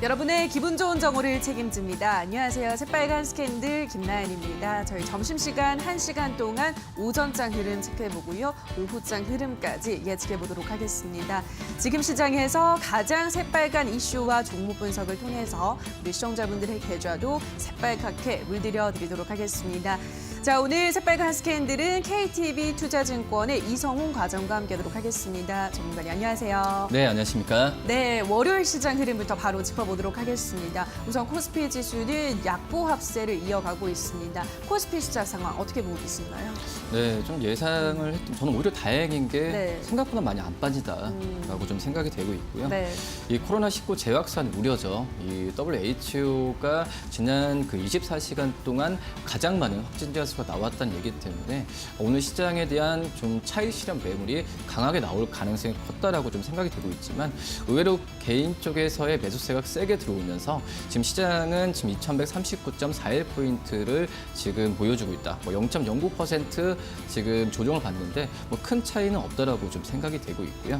여러분의 기분 좋은 정오를 책임집니다. 안녕하세요. 새빨간 스캔들 김나연입니다. 저희 점심시간 1시간 동안 오전장 흐름 체크해보고요. 오후장 흐름까지 예측해보도록 하겠습니다. 지금 시장에서 가장 새빨간 이슈와 종목 분석을 통해서 우리 시청자분들의 계좌도 새빨갛게 물들여드리도록 하겠습니다. 자, 오늘 새빨간 스캔들은 KTB 투자증권의 이성훈 과장과 함께하도록 하겠습니다. 전문가님 안녕하세요. 네, 안녕하십니까? 네, 월요일 시장 흐름부터 바로 짚어보도록 하겠습니다. 우선 코스피 지수는 약보 합세를 이어가고 있습니다. 코스피 시장 상황 어떻게 보고 계시나요? 네, 좀 예상을 했던, 저는 오히려 다행인 게 네. 생각보다 많이 안 빠지다라고 좀 생각이 되고 있고요. 네. 이 코로나19 재확산 우려죠. 이 WHO가 지난 그 24시간 동안 가장 많은 확진자 수가 나왔다는 얘기 때문에 오늘 시장에 대한 좀 차익 실현 매물이 강하게 나올 가능성이 컸다라고 좀 생각이 되고 있지만 의외로 개인 쪽에서의 매수세가 세게 들어오면서 지금 시장은 지금 2139.41포인트를 지금 보여주고 있다. 0.09% 지금 조정을 받는데 큰 차이는 없다라고 좀 생각이 되고 있고요.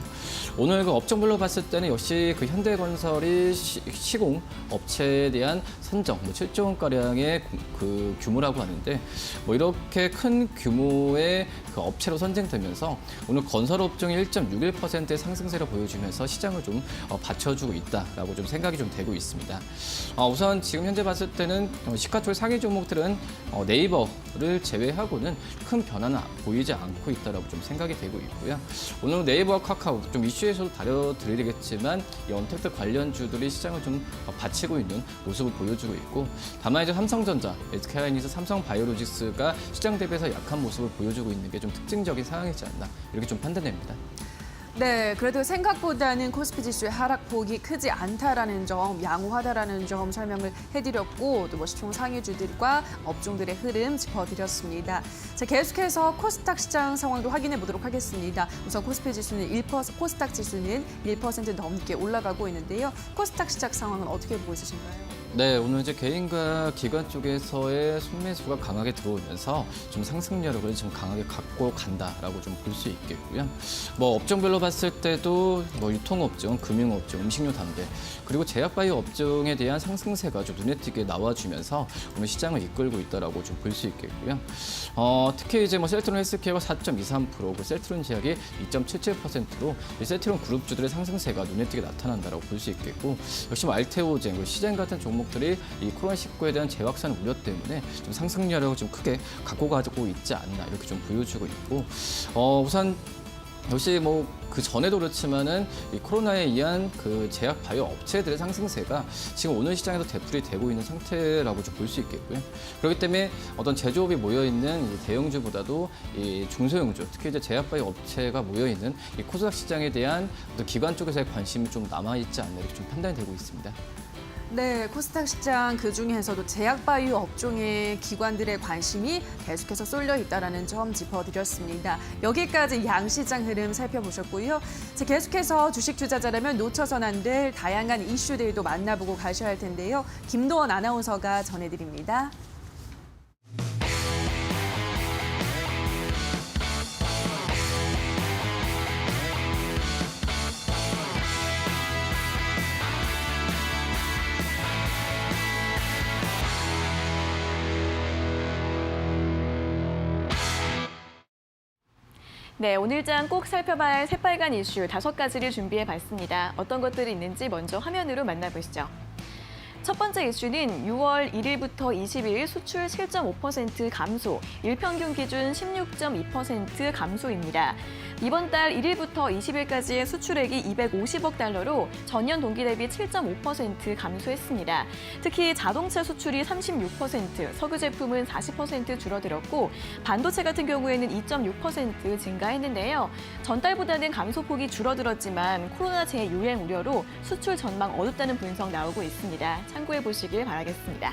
오늘 그 업종별로 봤을 때는 역시 그 현대건설이 시공 업체에 대한 선정 7조 원가량의 그 규모라고 하는데 이렇게 큰 규모의 그 업체로 선정되면서 오늘 건설업종이 1.61%의 상승세를 보여주면서 시장을 좀 받쳐주고 있다라고 좀 생각이 좀 되고 있습니다. 우선 지금 현재 봤을 때는 시가총 상위 종목들은 네이버를 제외하고는 큰 변화는 보이지 않고 있다라고 좀 생각이 되고 있고요. 오늘 네이버와 카카오 좀 이슈에서도 다뤄드리겠지만 이 언택트 관련주들이 시장을 좀 받치고 있는 모습을 보여주고 있고 다만 이제 삼성전자, SK하이닉스, 삼성바이오로직스가 시장 대비해서 약한 모습을 보여주고 있는 게 좀 특징적인 상황이지 않나 이렇게 좀 판단됩니다. 네, 그래도 생각보다는 코스피 지수의 하락폭이 크지 않다라는 점, 양호하다라는 점 설명을 해드렸고 또 시총 상위주들과 업종들의 흐름 짚어드렸습니다. 자, 계속해서 코스닥 시장 상황도 확인해 보도록 하겠습니다. 우선 코스피 지수는 1%, 코스닥 지수는 1% 넘게 올라가고 있는데요. 코스닥 시장 상황은 어떻게 보고 있으신가요? 네, 오늘 이제 개인과 기관 쪽에서의 순매수가 강하게 들어오면서 좀 상승력을 좀 강하게 갖고 간다라고 좀 볼 수 있겠고요. 업종별로 봤을 때도 유통업종, 금융업종, 음식료 담배 그리고 제약바이오 업종에 대한 상승세가 좀 눈에 띄게 나와주면서 오늘 시장을 이끌고 있다라고 좀 볼 수 있겠고요. 특히 이제 셀트론 헬스케어가 4.23%고 셀트론 제약이 2.77%로 이 셀트론 그룹주들의 상승세가 눈에 띄게 나타난다라고 볼 수 있겠고 역시 시젠, 시젠 같은 종목들이 이 코로나19에 대한 재확산 우려 때문에 좀 상승력을 좀 크게 갖고 가고 있지 않나 이렇게 좀 보여주고 있고 우선 역시 그 전에도 그렇지만은 이 코로나에 의한 그 제약 바이오 업체들의 상승세가 지금 오늘 시장에서 되풀이 되고 있는 상태라고 좀 볼 수 있겠고요. 그렇기 때문에 어떤 제조업이 모여 있는 이 대형주보다도 이 중소형주, 특히 이제 제약 바이오 업체가 모여 있는 이 코스닥 시장에 대한 어떤 기관 쪽에서의 관심이 좀 남아 있지 않나 이렇게 좀 판단이 되고 있습니다. 네, 코스닥 시장 그중에서도 제약바이오 업종의 기관들의 관심이 계속해서 쏠려 있다는 점 짚어드렸습니다. 여기까지 양시장 흐름 살펴보셨고요. 계속해서 주식 투자자라면 놓쳐선 안 될 다양한 이슈들도 만나보고 가셔야 할 텐데요. 김도원 아나운서가 전해드립니다. 네, 오늘장 꼭 살펴봐야 할 새빨간 이슈 5가지를 준비해봤습니다. 어떤 것들이 있는지 먼저 화면으로 만나보시죠. 첫 번째 이슈는 6월 1일부터 20일 수출 7.5% 감소, 일평균 기준 16.2% 감소입니다. 이번 달 1일부터 20일까지의 수출액이 250억 달러로 전년 동기 대비 7.5% 감소했습니다. 특히 자동차 수출이 36%, 석유 제품은 40% 줄어들었고 반도체 같은 경우에는 2.6% 증가했는데요. 전달보다는 감소폭이 줄어들었지만 코로나 재유행 우려로 수출 전망 어둡다는 분석 나오고 있습니다. 참고해 보시길 바라겠습니다.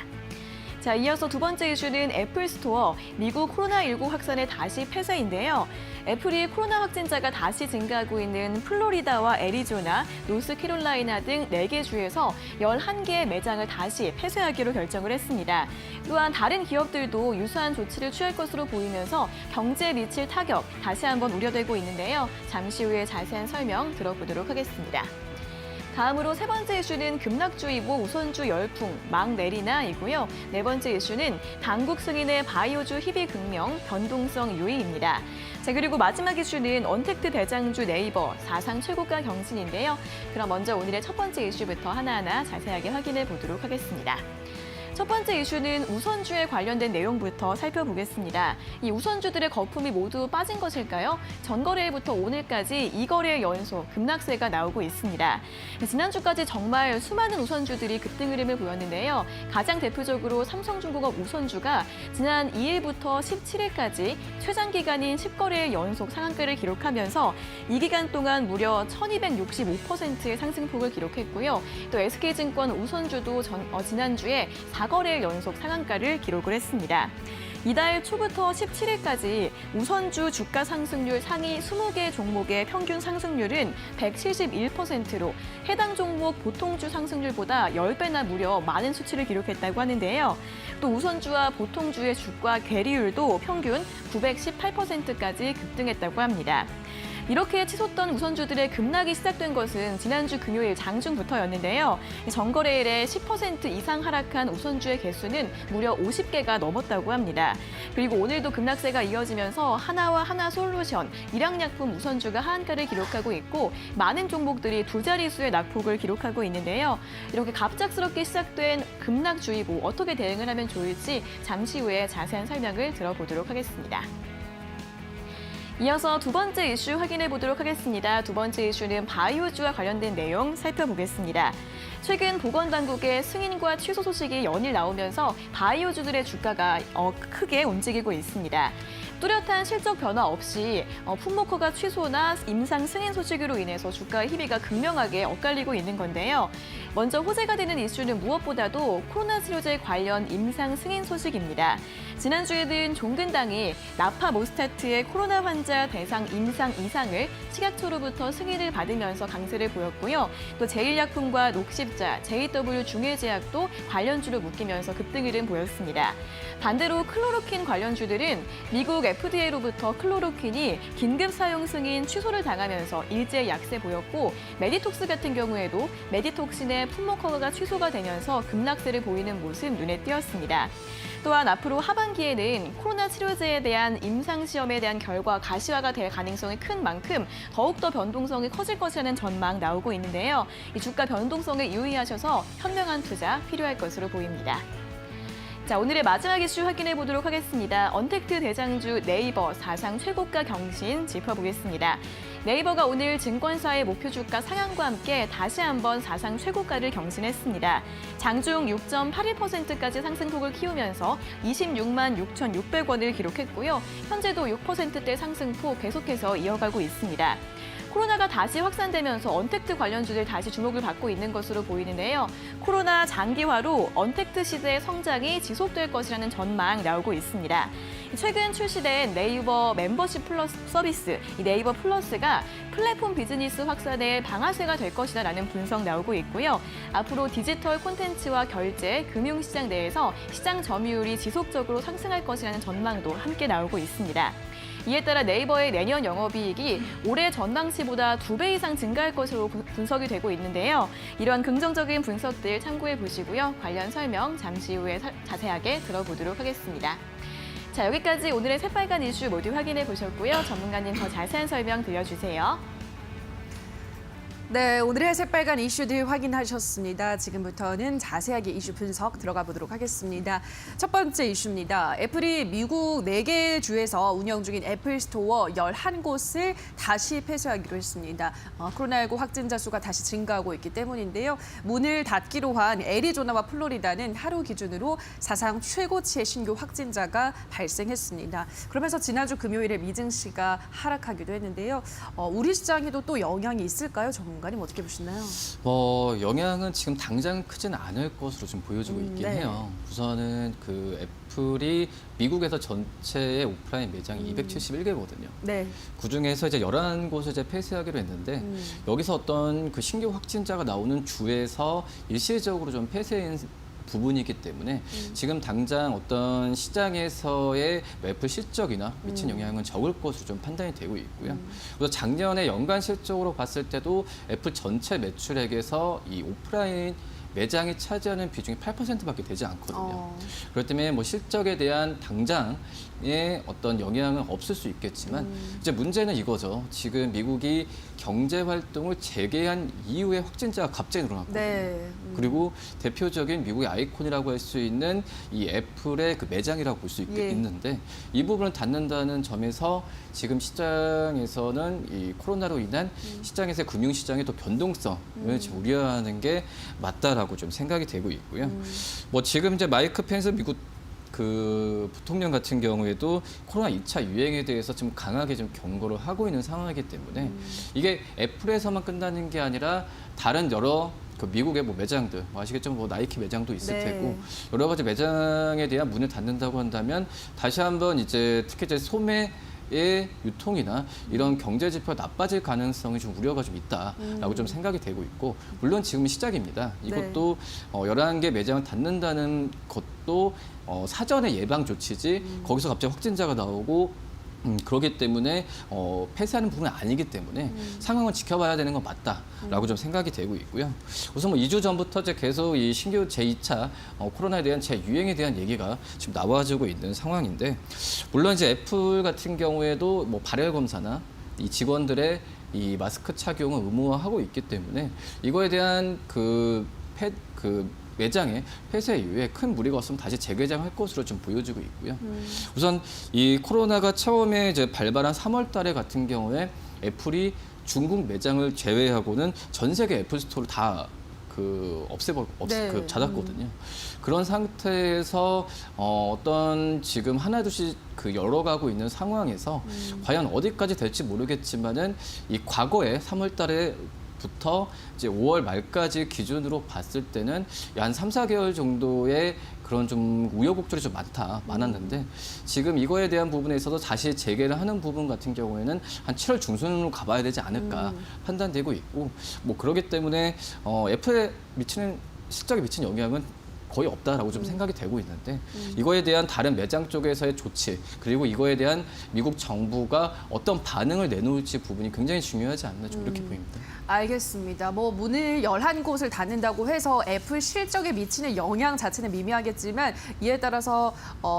자, 이어서 두 번째 이슈는 애플 스토어, 미국 코로나19 확산의 다시 폐쇄인데요. 애플이 코로나 확진자가 다시 증가하고 있는 플로리다와 애리조나, 노스캐롤라이나 등 4개 주에서 11개의 매장을 다시 폐쇄하기로 결정을 했습니다. 또한 다른 기업들도 유사한 조치를 취할 것으로 보이면서 경제에 미칠 타격 다시 한번 우려되고 있는데요. 잠시 후에 자세한 설명 들어보도록 하겠습니다. 다음으로 세 번째 이슈는 급락주의보 우선주 열풍, 막 내리나이고요. 네 번째 이슈는 당국 승인의 바이오주 희비 극명, 변동성 유의입니다. 자, 그리고 마지막 이슈는 언택트 대장주 네이버 사상 최고가 경신인데요. 그럼 먼저 오늘의 첫 번째 이슈부터 하나하나 자세하게 확인해 보도록 하겠습니다. 첫 번째 이슈는 우선주에 관련된 내용부터 살펴보겠습니다. 이 우선주들의 거품이 모두 빠진 것일까요? 전거래일부터 오늘까지 2거래일 연속 급락세가 나오고 있습니다. 지난주까지 정말 수많은 우선주들이 급등 흐름을 보였는데요. 가장 대표적으로 삼성중공업 우선주가 지난 2일부터 17일까지 최장 기간인 10거래일 연속 상한가를 기록하면서 이 기간 동안 무려 1265%의 상승폭을 기록했고요. 또 SK증권 우선주도 지난주에 4거래일 연속 상한가를 기록을 했습니다. 이달 초부터 17일까지 우선주 주가 상승률 상위 20개 종목의 평균 상승률은 171%로 해당 종목 보통주 상승률보다 10배나 무려 많은 수치를 기록했다고 하는데요. 또 우선주와 보통주의 주가 괴리율도 평균 918%까지 급등했다고 합니다. 이렇게 치솟던 우선주들의 급락이 시작된 것은 지난주 금요일 장중부터였는데요. 전거래일에 10% 이상 하락한 우선주의 개수는 무려 50개가 넘었다고 합니다. 그리고 오늘도 급락세가 이어지면서 하나와 하나솔루션, 일양약품 우선주가 하한가를 기록하고 있고 많은 종목들이 두 자릿수의 낙폭을 기록하고 있는데요. 이렇게 갑작스럽게 시작된 급락주의보 어떻게 대응을 하면 좋을지 잠시 후에 자세한 설명을 들어보도록 하겠습니다. 이어서 두 번째 이슈 확인해 보도록 하겠습니다. 두 번째 이슈는 바이오주와 관련된 내용 살펴보겠습니다. 최근 보건당국의 승인과 취소 소식이 연일 나오면서 바이오주들의 주가가 크게 움직이고 있습니다. 뚜렷한 실적 변화 없이 품목허가 취소나 임상 승인 소식으로 인해서 주가의 희비가 극명하게 엇갈리고 있는 건데요. 먼저 호재가 되는 이슈는 무엇보다도 코로나 치료제 관련 임상 승인 소식입니다. 지난주에는 종근당이 나파모스타트의 코로나 환자 대상 임상 이상을 식약처로부터 승인을 받으면서 강세를 보였고요. 또 제일약품과 녹십자, JW 중해제약도 관련주로 묶이면서 급등 흐름 보였습니다. 반대로 클로로킨 관련주들은 미국 FDA로부터 클로로킨이 긴급 사용 승인 취소를 당하면서 일제 약세 보였고 메디톡스 같은 경우에도 메디톡신의 품목 허가가 취소가 되면서 급락세를 보이는 모습 눈에 띄었습니다. 또한 앞으로 하반기에는 코로나 치료제에 대한 임상시험에 대한 결과 가시화가 될 가능성이 큰 만큼 더욱더 변동성이 커질 것이라는 전망 나오고 있는데요. 이 주가 변동성에 유의하셔서 현명한 투자 필요할 것으로 보입니다. 자, 오늘의 마지막 이슈 확인해 보도록 하겠습니다. 언택트 대장주 네이버 사상 최고가 경신 짚어보겠습니다. 네이버가 오늘 증권사의 목표 주가 상향과 함께 다시 한번 사상 최고가를 경신했습니다. 장중 6.81%까지 상승폭을 키우면서 26만 6,600원을 기록했고요. 현재도 6%대 상승폭 계속해서 이어가고 있습니다. 코로나가 다시 확산되면서 언택트 관련주들 다시 주목을 받고 있는 것으로 보이는데요. 코로나 장기화로 언택트 시대의 성장이 지속될 것이라는 전망 나오고 있습니다. 최근 출시된 네이버 멤버십 플러스 서비스, 이 네이버 플러스가 플랫폼 비즈니스 확산의 방아쇠가 될 것이다라는 분석 나오고 있고요. 앞으로 디지털 콘텐츠와 결제, 금융시장 내에서 시장 점유율이 지속적으로 상승할 것이라는 전망도 함께 나오고 있습니다. 이에 따라 네이버의 내년 영업이익이 올해 전망치보다 2배 이상 증가할 것으로 분석이 되고 있는데요. 이러한 긍정적인 분석들 참고해 보시고요. 관련 설명 잠시 후에 자세하게 들어보도록 하겠습니다. 자, 여기까지 오늘의 새빨간 이슈 모두 확인해 보셨고요. 전문가님 더 자세한 설명 들려주세요. 네, 오늘의 새빨간 이슈들 확인하셨습니다. 지금부터는 자세하게 이슈 분석 들어가 보도록 하겠습니다. 첫 번째 이슈입니다. 애플이 미국 4개 주에서 운영 중인 애플 스토어 11곳을 다시 폐쇄하기로 했습니다. 코로나19 확진자 수가 다시 증가하고 있기 때문인데요. 문을 닫기로 한 애리조나와 플로리다는 하루 기준으로 사상 최고치의 신규 확진자가 발생했습니다. 그러면서 지난주 금요일에 미증시가 하락하기도 했는데요. 우리 시장에도 또 영향이 있을까요? 전문가님 어떻게 보시나요? 영향은 지금 당장 크진 않을 것으로 좀 보여지고 있긴 네. 해요. 우선은 그 애플이 미국에서 전체의 오프라인 매장이 271개거든요. 네. 그중에서 이제 11곳을 이제 폐쇄하기로 했는데 여기서 어떤 그 신규 확진자가 나오는 주에서 일시적으로 좀 부분이기 때문에 지금 당장 어떤 시장에서의 애플 실적이나 미친 영향은 적을 것으로 좀 판단이 되고 있고요. 그래서 작년에 연간 실적으로 봤을 때도 애플 전체 매출액에서 이 오프라인 매장이 차지하는 비중이 8%밖에 되지 않거든요. 그렇기 때문에 뭐 실적에 대한 당장의 어떤 영향은 없을 수 있겠지만 이제 문제는 이거죠. 지금 미국이 경제 활동을 재개한 이후에 확진자가 갑자기 늘어났거든요. 네. 그리고 대표적인 미국의 아이콘이라고 할 수 있는 이 애플의 그 매장이라고 볼 수 예. 있는데 이 부분을 닫는다는 점에서 지금 시장에서는 이 코로나로 인한 시장에서의 금융시장의 또 변동성을 지금 우려하는 게 맞다라고 좀 생각이 되고 있고요. 뭐 지금 이제 마이크 펜스 미국 그 부통령 같은 경우에도 코로나 2차 유행에 대해서 좀 강하게 좀 경고를 하고 있는 상황이기 때문에 이게 애플에서만 끝나는 게 아니라 다른 여러 그 미국의 뭐 매장들, 뭐 아시겠지만 뭐 나이키 매장도 있을 네. 테고 여러 가지 매장에 대한 문을 닫는다고 한다면 다시 한번 이제 특히 이제 소매의 유통이나 이런 경제 지표가 나빠질 가능성이 좀 우려가 좀 있다라고 좀 생각이 되고 있고 물론 지금 시작입니다. 이것도 11개 매장을 닫는다는 것도 사전의 예방 조치지 거기서 갑자기 확진자가 나오고 그렇기 때문에 폐쇄하는 부분은 아니기 때문에 상황을 지켜봐야 되는 건 맞다라고 좀 생각이 되고 있고요. 우선 뭐 2주 전부터 이제 계속 이 신규 제2차 코로나에 대한 재유행에 대한 얘기가 지금 나와지고 있는 상황인데 물론 이제 애플 같은 경우에도 뭐 발열 검사나 이 직원들의 이 마스크 착용을 의무화하고 있기 때문에 이거에 대한 그 매장의 폐쇄 이후에 큰 무리가 없으면 다시 재개장할 것으로 좀 보여지고 있고요. 우선 이 코로나가 처음에 이제 발발한 3월 달에 같은 경우에 애플이 중국 매장을 제외하고는 전 세계 애플 스토어를 다 네. 닫았거든요. 그런 상태에서 어떤 지금 하나둘씩 열어가고 있는 상황에서 과연 어디까지 될지 모르겠지만은 이 과거에 3월 달에 부터 이제 5월 말까지 기준으로 봤을 때는 한 3, 4개월 정도의 그런 좀 우여곡절이 좀 많았는데 지금 이거에 대한 부분에 있어서 다시 재개를 하는 부분 같은 경우에는 한 7월 중순으로 가봐야 되지 않을까 판단되고 있고 뭐 그렇기 때문에 애플에 실적에 미치는 영향은 거의 없다라고 좀 생각이 되고 있는데 이거에 대한 다른 매장 쪽에서의 조치 그리고 이거에 대한 미국 정부가 어떤 반응을 내놓을지 부분이 굉장히 중요하지 않나 좀 이렇게 보입니다. 알겠습니다. 뭐 문을 11곳을 닫는다고 해서 애플 실적에 미치는 영향 자체는 미미하겠지만 이에 따라서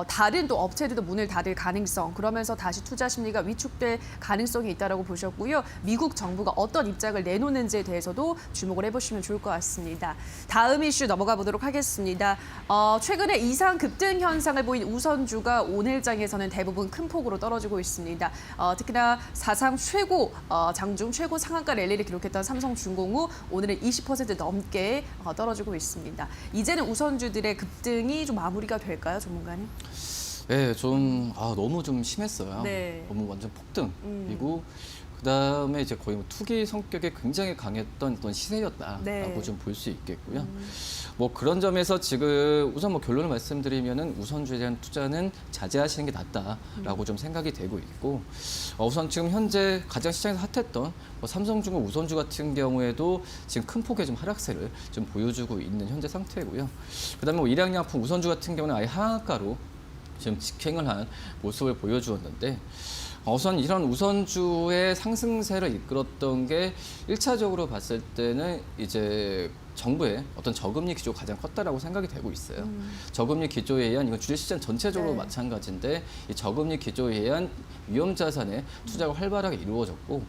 다른 또 업체들도 문을 닫을 가능성 그러면서 다시 투자 심리가 위축될 가능성이 있다라고 보셨고요. 미국 정부가 어떤 입장을 내놓는지에 대해서도 주목을 해보시면 좋을 것 같습니다. 다음 이슈 넘어가 보도록 하겠습니다. 최근에 이상 급등 현상을 보인 우선주가 오늘장에서는 대부분 큰 폭으로 떨어지고 있습니다. 특히나 사상 최고 장중 최고 상한가 랠리를 기록했던 삼성중공업 오늘은 20% 넘게 떨어지고 있습니다. 이제는 우선주들의 급등이 좀 마무리가 될까요, 전문가님? 네, 좀 너무 좀 심했어요. 네. 너무 완전 폭등이고 그다음에 이제 거의 뭐 투기 성격에 굉장히 강했던 어떤 시세였다라고 네. 좀 볼 수 있겠고요. 뭐 그런 점에서 지금 우선 뭐 결론을 말씀드리면은 우선주에 대한 투자는 자제하시는 게 낫다라고 좀 생각이 되고 있고 우선 지금 현재 가장 시장에서 핫했던 뭐 삼성중공 우선주 같은 경우에도 지금 큰 폭의 좀 하락세를 좀 보여주고 있는 현재 상태고요. 그다음에 뭐 일양양품 우선주 같은 경우는 아예 하한가로 지금 직행을 한 모습을 보여주었는데 우선 이런 우선주의 상승세를 이끌었던 게 1차적으로 봤을 때는 이제 정부의 어떤 저금리 기조가 가장 컸다라고 생각이 되고 있어요. 저금리 기조에 의한 이건 주식시장 전체적으로 네. 마찬가지인데 이 저금리 기조에 의한 위험자산의 투자가 활발하게 이루어졌고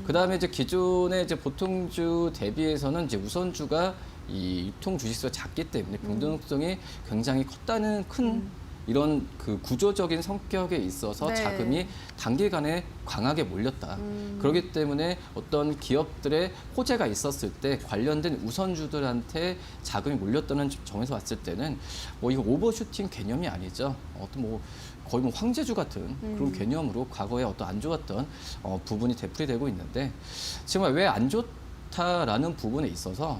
그다음에 이제 기존의 이제 보통주 대비해서는 이제 우선주가 이 유통 주식수가 작기 때문에 변동성이 굉장히 컸다는 큰 이런 그 구조적인 성격에 있어서 네. 자금이 단기간에 강하게 몰렸다. 그렇기 때문에 어떤 기업들의 호재가 있었을 때 관련된 우선주들한테 자금이 몰렸다는 점에서 봤을 때는 뭐 이거 오버슈팅 개념이 아니죠. 어떤 뭐 거의 뭐 황제주 같은 그런 개념으로 과거에 어떤 안 좋았던 부분이 되풀이되고 있는데 지금 왜 안 좋다라는 부분에 있어서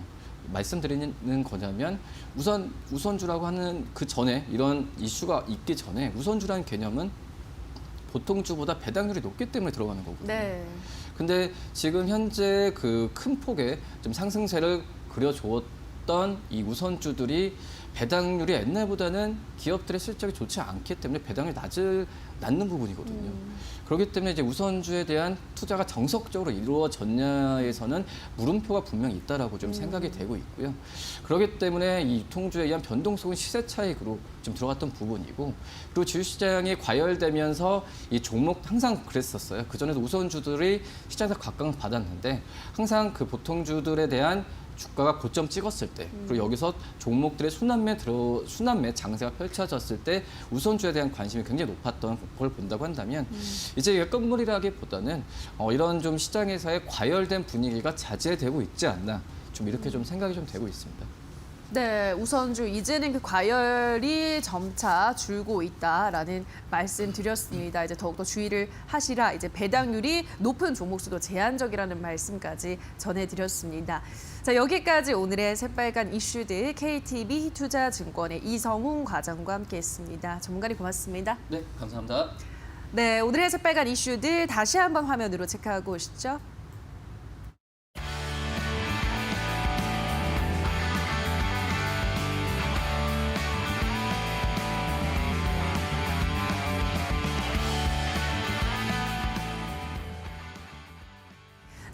말씀드리는 거냐면 우선주라고 하는 그 전에 이런 이슈가 있기 전에 우선주라는 개념은 보통주보다 배당률이 높기 때문에 들어가는 거거든요. 네. 근데 지금 현재 그 큰 폭의 좀 상승세를 그려주었던 있었던 이 우선주들이 배당률이 옛날보다는 기업들의 실적이 좋지 않기 때문에 배당률이 낮는 부분이거든요. 그렇기 때문에 이제 우선주에 대한 투자가 정석적으로 이루어졌냐에서는 물음표가 분명히 있다라고 좀 생각이 되고 있고요. 그렇기 때문에 이 유통주에 의한 변동성은 시세 차익으로 좀 들어갔던 부분이고, 그리고 주식시장이 과열되면서 이 종목 항상 그랬었어요. 그전에도 우선주들이 시장에서 각광을 받았는데 항상 그 보통주들에 대한 주가가 고점 찍었을 때, 그리고 여기서 종목들의 순환매 장세가 펼쳐졌을 때 우선주에 대한 관심이 굉장히 높았던 걸 본다고 한다면 이제 이게 끝물이라기보다는 이런 좀 시장에서의 과열된 분위기가 자제되고 있지 않나, 좀 이렇게 좀 생각이 좀 되고 있습니다. 네, 우선주 이제는 그 과열이 점차 줄고 있다라는 말씀 드렸습니다. 이제 더욱더 주의를 하시라. 이제 배당률이 높은 종목수도 제한적이라는 말씀까지 전해드렸습니다. 자, 여기까지 오늘의 새빨간 이슈들 KTB 투자증권의 이성훈 과장과 함께했습니다. 전문가님 고맙습니다. 네, 감사합니다. 네, 오늘의 새빨간 이슈들 다시 한번 화면으로 체크하고 오시죠.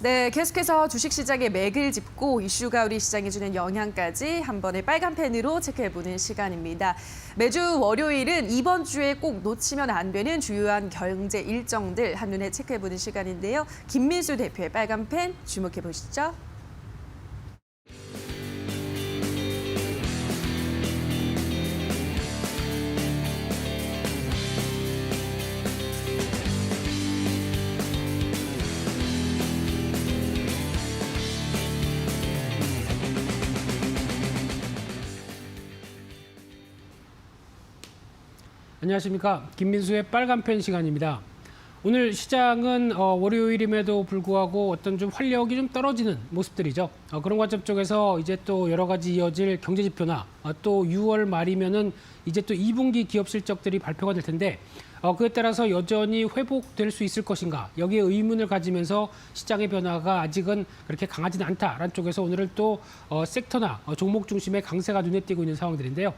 네, 계속해서 주식시장의 맥을 짚고 이슈가 우리 시장에 주는 영향까지 한 번의 빨간 펜으로 체크해보는 시간입니다. 매주 월요일은 이번 주에 꼭 놓치면 안 되는 주요한 경제 일정들 한눈에 체크해보는 시간인데요. 김민수 대표의 빨간 펜 주목해보시죠. 안녕하십니까. 김민수의 빨간펜 시간입니다. 오늘 시장은 월요일임에도 불구하고 어떤 좀 활력이 좀 떨어지는 모습들이죠. 그런 관점 쪽에서 이제 또 여러 가지 이어질 경제 지표나 또 6월 말이면은 이제 또 2분기 기업 실적들이 발표가 될 텐데 그에 따라서 여전히 회복될 수 있을 것인가, 여기에 의문을 가지면서 시장의 변화가 아직은 그렇게 강하지는 않다라는 쪽에서 오늘은 또 섹터나 종목 중심의 강세가 눈에 띄고 있는 상황들인데요.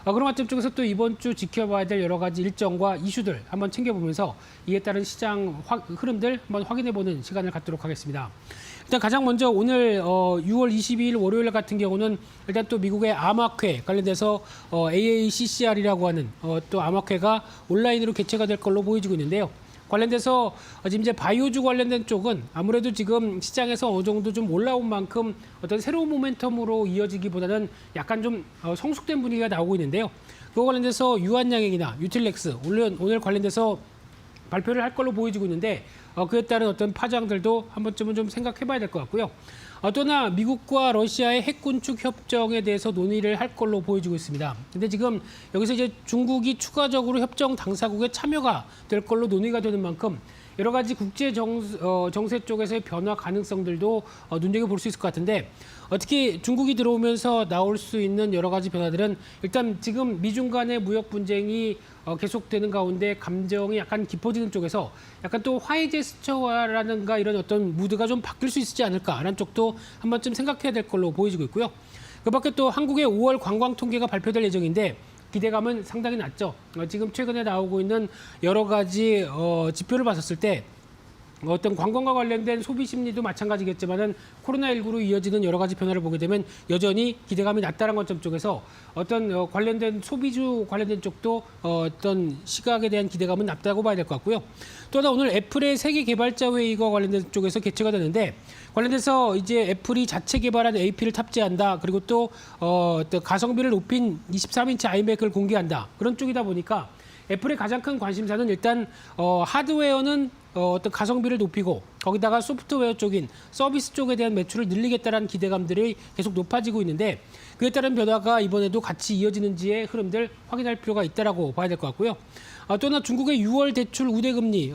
그런 관점 쪽에서 또 이번 주 지켜봐야 될 여러 가지 일정과 이슈들 한번 챙겨보면서 이에 따른 시장 흐름들 한번 확인해보는 시간을 갖도록 하겠습니다. 일단 가장 먼저 오늘 6월 22일 월요일 같은 경우는 일단 또 미국의 암학회 관련돼서 AACCR이라고 하는 또 암학회가 온라인으로 개최가 될 걸로 보여지고 있는데요. 관련돼서 지금 이제 바이오주 관련된 쪽은 아무래도 지금 시장에서 어느 정도 좀 올라온 만큼 어떤 새로운 모멘텀으로 이어지기보다는 약간 좀 성숙된 분위기가 나오고 있는데요. 그거 관련돼서 유한양행이나 유틸렉스 오늘 관련돼서 발표를 할 걸로 보여지고 있는데 그에 따른 어떤 파장들도 한 번쯤은 좀 생각해봐야 될 것 같고요. 또나 미국과 러시아의 핵 군축 협정에 대해서 논의를 할 걸로 보여지고 있습니다. 근데 지금 여기서 이제 중국이 추가적으로 협정 당사국에 참여가 될 걸로 논의가 되는 만큼 여러 가지 국제 정세 쪽에서의 변화 가능성들도 눈여겨볼 수 있을 것 같은데, 특히 중국이 들어오면서 나올 수 있는 여러 가지 변화들은 일단 지금 미중 간의 무역 분쟁이 계속되는 가운데 감정이 약간 깊어지는 쪽에서 약간 또 화해 제스처라든가 이런 어떤 무드가 좀 바뀔 수 있지 않을까라는 쪽도 한 번쯤 생각해야 될 걸로 보여지고 있고요. 그 밖에 또 한국의 5월 관광 통계가 발표될 예정인데 기대감은 상당히 낮죠. 지금 최근에 나오고 있는 여러 가지 지표를 봤었을 때 어떤 관광과 관련된 소비 심리도 마찬가지겠지만은 코로나19로 이어지는 여러 가지 변화를 보게 되면 여전히 기대감이 낮다는 관점 쪽에서 어떤 관련된 소비주 관련된 쪽도 어떤 시각에 대한 기대감은 낮다고 봐야 될 것 같고요. 또 하나 오늘 애플의 세계 개발자 회의가 관련된 쪽에서 개최가 되는데 관련돼서 이제 애플이 자체 개발한 AP를 탑재한다. 그리고 또 가성비를 높인 23인치 아이맥을 공개한다. 그런 쪽이다 보니까 애플의 가장 큰 관심사는 일단 하드웨어는 어떤 가성비를 높이고 거기다가 소프트웨어 쪽인 서비스 쪽에 대한 매출을 늘리겠다는 기대감들이 계속 높아지고 있는데 그에 따른 변화가 이번에도 같이 이어지는지의 흐름들 확인할 필요가 있다라고 봐야 될 것 같고요. 또나 중국의 6월 대출 우대금리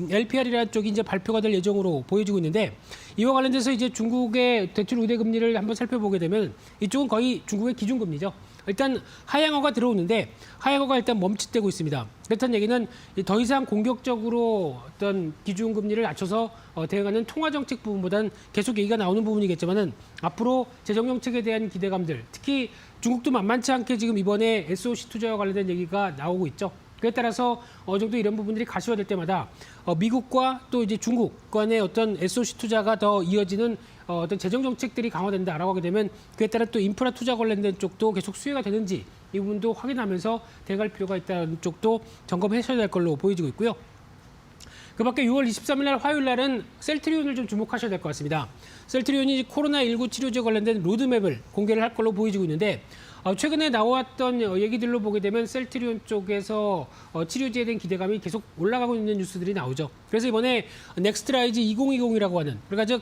LPR이라는 쪽이 이제 발표가 될 예정으로 보여지고 있는데 이와 관련돼서 이제 중국의 대출 우대금리를 한번 살펴보게 되면 이쪽은 거의 중국의 기준금리죠. 일단 하향어가 들어오는데 하향어가 일단 멈칫대고 있습니다. 그렇다는 얘기는 더 이상 공격적으로 어떤 기준금리를 낮춰서 대응하는 통화정책 부분보다는 계속 얘기가 나오는 부분이겠지만은 앞으로 재정정책에 대한 기대감들, 특히 중국도 만만치 않게 지금 이번에 SOC 투자와 관련된 얘기가 나오고 있죠. 그에 따라서 어느 정도 이런 부분들이 가시화될 때마다 미국과 또 이제 중국 간의 어떤 SOC 투자가 더 이어지는 어떤 재정 정책들이 강화된다라고 하게 되면 그에 따라 또 인프라 투자 관련된 쪽도 계속 수혜가 되는지 이 부분도 확인하면서 대응할 필요가 있다는 쪽도 점검하셔야 될 걸로 보여지고 있고요. 그밖에 6월 23일 날 화요일 날은 셀트리온을 좀 주목하셔야 될 것 같습니다. 셀트리온이 코로나19 치료제 관련된 로드맵을 공개를 할 걸로 보여지고 있는데 최근에 나왔던 얘기들로 보게 되면 셀트리온 쪽에서 치료제에 대한 기대감이 계속 올라가고 있는 뉴스들이 나오죠. 그래서 이번에 넥스트라이즈 2020이라고 하는 그러니까 즉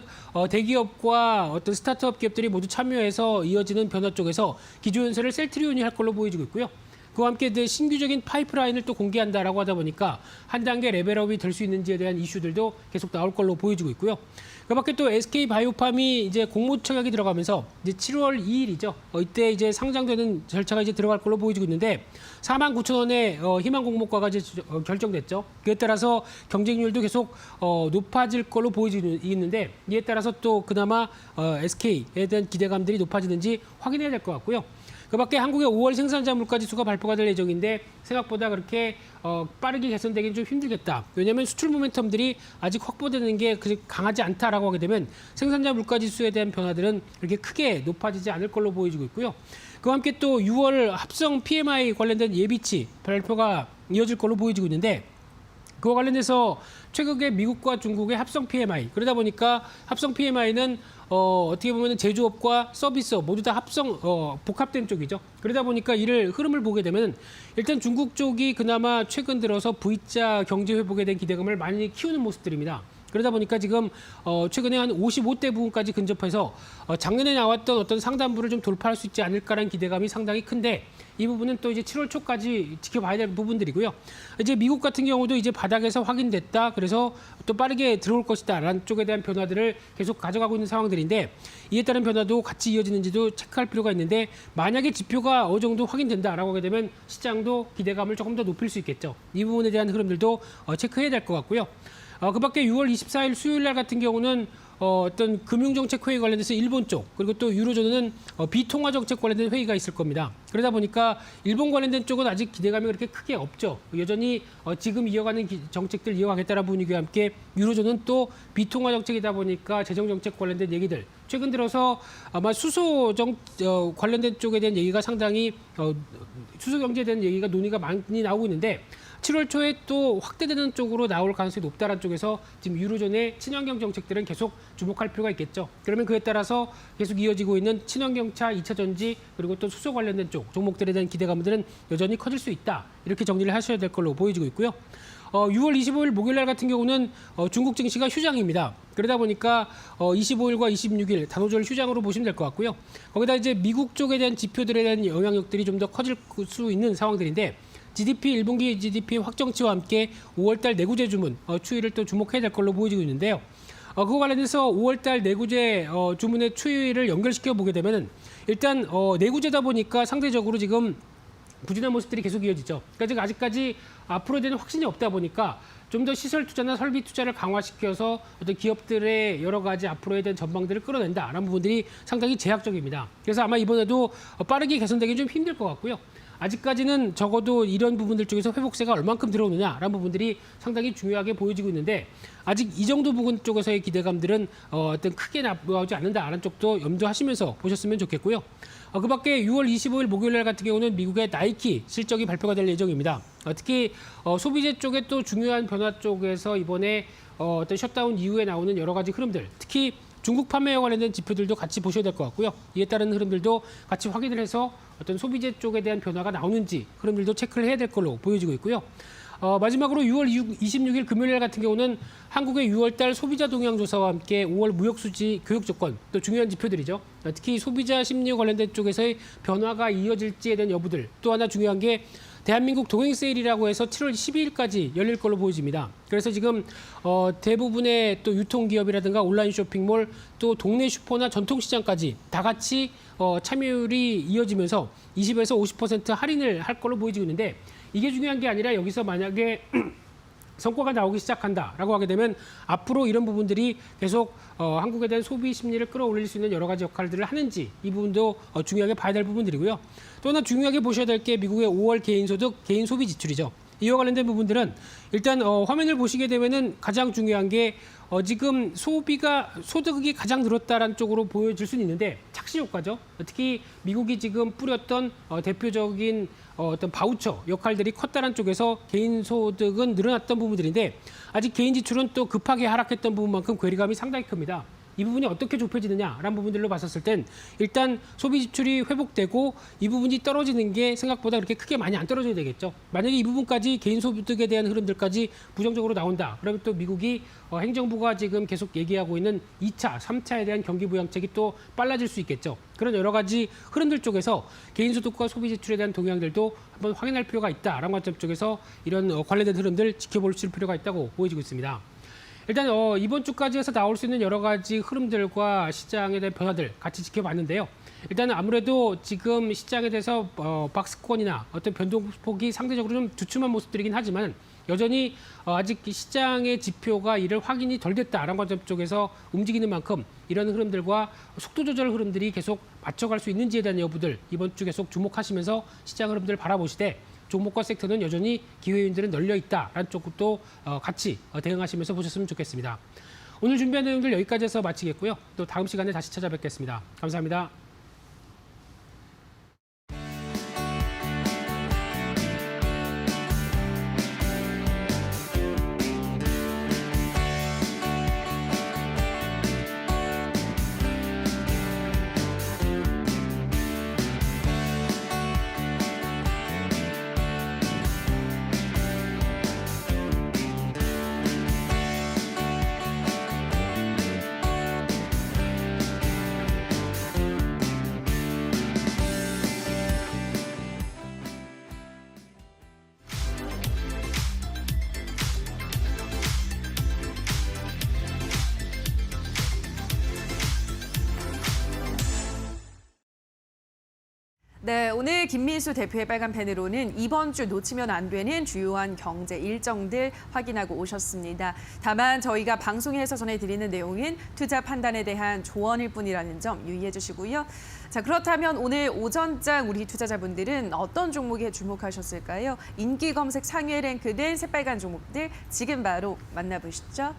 대기업과 어떤 스타트업 기업들이 모두 참여해서 이어지는 변화 쪽에서 기조연설을 셀트리온이 할 걸로 보여지고 있고요. 그와 함께 신규적인 파이프라인을 또 공개한다라고 하다 보니까 한 단계 레벨업이 될 수 있는지에 대한 이슈들도 계속 나올 걸로 보여지고 있고요. 그밖에 또 SK 바이오팜이 이제 공모처약이 들어가면서 이제 7월 2일이죠. 이때 이제 상장되는 절차가 이제 들어갈 걸로 보여지고 있는데 49,000원의 희망 공모가가 이제 결정됐죠. 그에 따라서 경쟁률도 계속 높아질 걸로 보여지고 있는데 이에 따라서 또 그나마 SK에 대한 기대감들이 높아지는지 확인해야 될 것 같고요. 그밖에 한국의 5월 생산자 물가지수가 발표가 될 예정인데 생각보다 그렇게 빠르게 개선되기는 좀 힘들겠다. 왜냐하면 수출 모멘텀들이 아직 확보되는 게 강하지 않다라고 하게 되면 생산자 물가지수에 대한 변화들은 그렇게 크게 높아지지 않을 걸로 보여지고 있고요. 그와 함께 또 6월 합성 PMI 관련된 예비치 발표가 이어질 걸로 보여지고 있는데 그와 관련해서 최근에 미국과 중국의 합성 PMI 그러다 보니까 합성 PMI는 어떻게 보면 제조업과 서비스업 모두 다 합성 복합된 쪽이죠. 그러다 보니까 이를 흐름을 보게 되면 일단 중국 쪽이 그나마 최근 들어서 V자 경제 회복에 대한 기대감을 많이 키우는 모습들입니다. 그러다 보니까 지금 최근에 한 55대 부분까지 근접해서 작년에 나왔던 어떤 상단부를 좀 돌파할 수 있지 않을까라는 기대감이 상당히 큰데 이 부분은 또 이제 7월 초까지 지켜봐야 될 부분들이고요. 이제 미국 같은 경우도 이제 바닥에서 확인됐다. 그래서 또 빠르게 들어올 것이다라는 쪽에 대한 변화들을 계속 가져가고 있는 상황들인데 이에 따른 변화도 같이 이어지는지도 체크할 필요가 있는데 만약에 지표가 어느 정도 확인된다라고 하게 되면 시장도 기대감을 조금 더 높일 수 있겠죠. 이 부분에 대한 흐름들도 체크해야 될 것 같고요. 그밖에 6월 24일 수요일 날 같은 경우는 어떤 금융정책 회의 관련해서 일본 쪽 그리고 또 유로존은 비통화정책 관련된 회의가 있을 겁니다. 그러다 보니까 일본 관련된 쪽은 아직 기대감이 그렇게 크게 없죠. 여전히 지금 이어가는 정책들 이어가겠다는 분위기와 함께 유로존은 또 비통화정책이다 보니까 재정정책 관련된 얘기들 최근 들어서 아마 수소정 관련된 쪽에 대한 얘기가 상당히 수소경제에 대한 얘기가 논의가 많이 나오고 있는데 7월 초에 또 확대되는 쪽으로 나올 가능성이 높다는 쪽에서 지금 유로존의 친환경 정책들은 계속 주목할 필요가 있겠죠. 그러면 그에 따라서 계속 이어지고 있는 친환경차, 2차 전지 그리고 또 수소 관련된 쪽 종목들에 대한 기대감들은 여전히 커질 수 있다. 이렇게 정리를 하셔야 될 걸로 보여지고 있고요. 6월 25일 목요일 날 같은 경우는 중국 증시가 휴장입니다. 그러다 보니까 25일과 26일 단오절 휴장으로 보시면 될 것 같고요. 거기다 이제 미국 쪽에 대한 지표들에 대한 영향력들이 좀 더 커질 수 있는 상황들인데 GDP 1분기 GDP 확정치와 함께 5월달 내구재 주문 추이를 또 주목해야 될 걸로 보여지고 있는데요. 그거 관련해서 5월달 내구재 주문의 추이를 연결시켜 보게 되면은 일단 내구재다 보니까 상대적으로 지금 부진한 모습들이 계속 이어지죠. 그러니까 아직까지 앞으로 되는 확신이 없다 보니까 좀 더 시설 투자나 설비 투자를 강화시켜서 어떤 기업들의 여러 가지 앞으로에 대한 전망들을 끌어낸다라는 부분들이 상당히 제약적입니다. 그래서 아마 이번에도 빠르게 개선되기 좀 힘들 것 같고요. 아직까지는 적어도 이런 부분들 쪽에서 회복세가 얼만큼 들어오느냐라는 부분들이 상당히 중요하게 보여지고 있는데 아직 이 정도 부분 쪽에서의 기대감들은 어떤 크게 나오지 않는다라는 쪽도 염두하시면서 보셨으면 좋겠고요. 그 밖에 6월 25일 목요일 날 같은 경우는 미국의 나이키 실적이 발표가 될 예정입니다. 특히 소비재 쪽에 또 중요한 변화 쪽에서 이번에 어떤 셧다운 이후에 나오는 여러 가지 흐름들, 특히 중국 판매와 관련된 지표들도 같이 보셔야 될 것 같고요. 이에 따른 흐름들도 같이 확인을 해서 어떤 소비재 쪽에 대한 변화가 나오는지 흐름들도 체크를 해야 될 걸로 보여지고 있고요. 마지막으로 6월 26일 금요일 같은 경우는 한국의 6월달 소비자 동향 조사와 함께 5월 무역 수지 교육 조건 또 중요한 지표들이죠. 특히 소비자 심리 관련된 쪽에서의 변화가 이어질지에 대한 여부들 또 하나 중요한 게 대한민국 동행 세일이라고 해서 7월 12일까지 열릴 걸로 보여집니다. 그래서 지금 대부분의 또 유통기업이라든가 온라인 쇼핑몰 또 동네 슈퍼나 전통시장까지 다 같이 참여율이 이어지면서 20에서 50% 할인을 할 걸로 보여지고 있는데 이게 중요한 게 아니라 여기서 만약에 성과가 나오기 시작한다라고 하게 되면 앞으로 이런 부분들이 계속 한국에 대한 소비 심리를 끌어올릴 수 있는 여러 가지 역할들을 하는지 이 부분도 중요하게 봐야 될 부분들이고요. 또 하나 중요하게 보셔야 될 게 미국의 5월 개인소득, 개인 소비 지출이죠. 이와 관련된 부분들은 일단 화면을 보시게 되면은 가장 중요한 게 지금 소득이 가장 늘었다라는 쪽으로 보여질 수는 있는데 착시 효과죠. 특히 미국이 지금 뿌렸던 대표적인 어떤 바우처 역할들이 컸다는 쪽에서 개인 소득은 늘어났던 부분들인데 아직 개인 지출은 또 급하게 하락했던 부분만큼 괴리감이 상당히 큽니다. 이 부분이 어떻게 좁혀지느냐라는 부분들로 봤었을 땐 일단 소비 지출이 회복되고 이 부분이 떨어지는 게 생각보다 그렇게 크게 많이 안 떨어져야 되겠죠. 만약에 이 부분까지 개인 소득에 대한 흐름들까지 부정적으로 나온다. 그러면 또 미국이 행정부가 지금 계속 얘기하고 있는 2차, 3차에 대한 경기 부양책이 또 빨라질 수 있겠죠. 그런 여러 가지 흐름들 쪽에서 개인 소득과 소비 지출에 대한 동향들도 한번 확인할 필요가 있다라는 관점 쪽에서 이런 관련된 흐름들 지켜볼 필요가 있다고 보여지고 있습니다. 일단 이번 주까지 해서 나올 수 있는 여러 가지 흐름들과 시장에 대한 변화들 같이 지켜봤는데요. 일단 아무래도 지금 시장에 대해서 박스권이나 어떤 변동폭이 상대적으로 좀 주춤한 모습들이긴 하지만 여전히 아직 시장의 지표가 이를 확인이 덜 됐다라는 관점 쪽에서 움직이는 만큼 이런 흐름들과 속도 조절 흐름들이 계속 맞춰갈 수 있는지에 대한 여부들 이번 주 계속 주목하시면서 시장 흐름들을 바라보시되 종목과 섹터는 여전히 기회 요인들은 널려 있다라는 쪽도 같이 대응하시면서 보셨으면 좋겠습니다. 오늘 준비한 내용들 여기까지 해서 마치겠고요. 또 다음 시간에 다시 찾아뵙겠습니다. 감사합니다. 네, 오늘 김민수 대표의 빨간 펜으로는 이번 주 놓치면 안 되는 주요한 경제 일정들 확인하고 오셨습니다. 다만 저희가 방송에서 전해드리는 내용은 투자 판단에 대한 조언일 뿐이라는 점 유의해 주시고요. 자, 그렇다면 오늘 오전장 우리 투자자분들은 어떤 종목에 주목하셨을까요? 인기 검색 상위에 랭크된 새빨간 종목들 지금 바로 만나보시죠.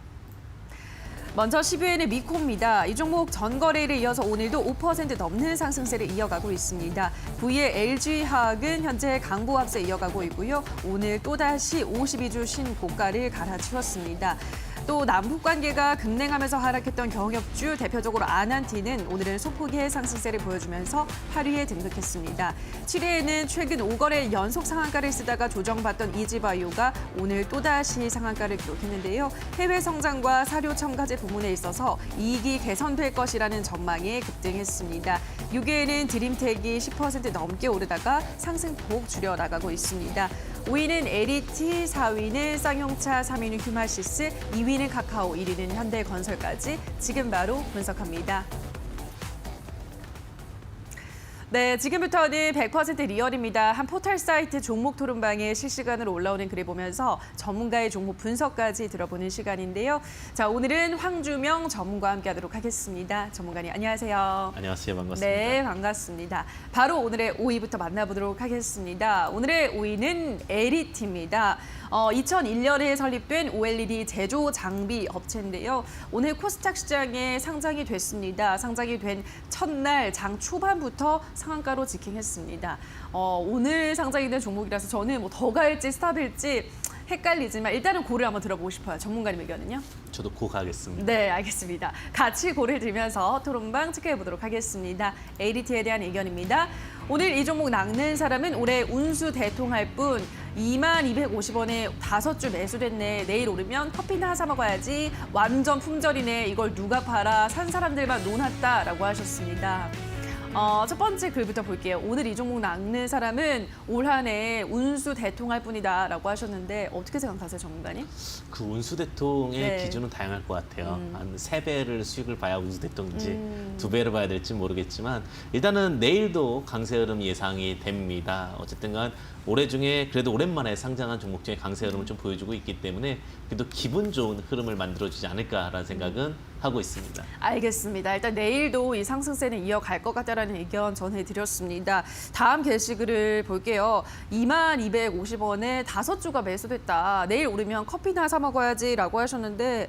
먼저 10위에는 미코입니다. 이 종목 전거래일에 이어서 오늘도 5% 넘는 상승세를 이어가고 있습니다. 9위의 LG화학은 현재 강보합세 이어가고 있고요. 오늘 또다시 52주 신고가를 갈아치웠습니다. 또 남북 관계가 급냉하면서 하락했던 경협주 대표적으로 아난티는 오늘은 소폭의 상승세를 보여주면서 8위에 등극했습니다. 7위에는 최근 5거래 연속 상한가를 쓰다가 조정받던 이지바이오가 오늘 또다시 상한가를 기록했는데요. 해외 성장과 사료 첨가제 부문에 있어서 이익이 개선될 것이라는 전망에 급등했습니다. 6위에는 드림텍이 10% 넘게 오르다가 상승폭 줄여나가고 있습니다. 5위는 LET, 4위는 쌍용차, 3위는 휴마시스, 2위는 카카오, 1위는 현대건설까지 지금 바로 분석합니다. 네, 지금부터는 100% 리얼입니다. 한 포털 사이트 종목 토론방에 실시간으로 올라오는 글을 보면서 전문가의 종목 분석까지 들어보는 시간인데요. 자, 오늘은 황주명 전문가와 함께하도록 하겠습니다. 전문가님 안녕하세요. 안녕하세요. 반갑습니다. 네, 반갑습니다. 바로 오늘의 5위부터 만나보도록 하겠습니다. 오늘의 5위는 LET입니다. 2001년에 설립된 OLED 제조 장비 업체인데요. 오늘 코스닥 시장에 상장이 됐습니다. 상장이 된 첫날 장 초반부터 상한가로 직행했습니다. 오늘 상장이 된 종목이라서 저는 뭐 더 갈지 스탑일지 헷갈리지만 일단은 고를 한번 들어보고 싶어요. 전문가님 의견은요? 저도 고 가겠습니다. 네, 알겠습니다. 같이 고를 들면서 토론방 체크해 보도록 하겠습니다. LET에 대한 의견입니다. 오늘 이 종목 낚는 사람은 올해 운수 대통할 뿐 2250원에 5주 매수됐네. 내일 오르면 커피나 사 먹어야지. 완전 품절이네. 이걸 누가 팔아. 산 사람들만 논았다라고 하셨습니다. 첫 번째 글부터 볼게요. 오늘 이 종목 낚는 사람은 올 한 해 운수 대통할 뿐이다라고 하셨는데 어떻게 생각하세요, 전문가님? 그 운수 대통의 네. 기준은 다양할 것 같아요. 한 3배를 수익을 봐야 운수 대통인지 2배를 봐야 될지 모르겠지만 일단은 내일도 강세 흐름 예상이 됩니다. 어쨌든 간 올해 중에 그래도 오랜만에 상장한 종목 중에 강세 흐름을 좀 보여주고 있기 때문에 그래도 기분 좋은 흐름을 만들어주지 않을까라는 생각은 하고 있습니다. 알겠습니다. 일단 내일도 이 상승세는 이어갈 것 같다라는 의견 전해드렸습니다. 다음 게시글을 볼게요. 2250원에 5주가 매수됐다. 내일 오르면 커피나 사 먹어야지라고 하셨는데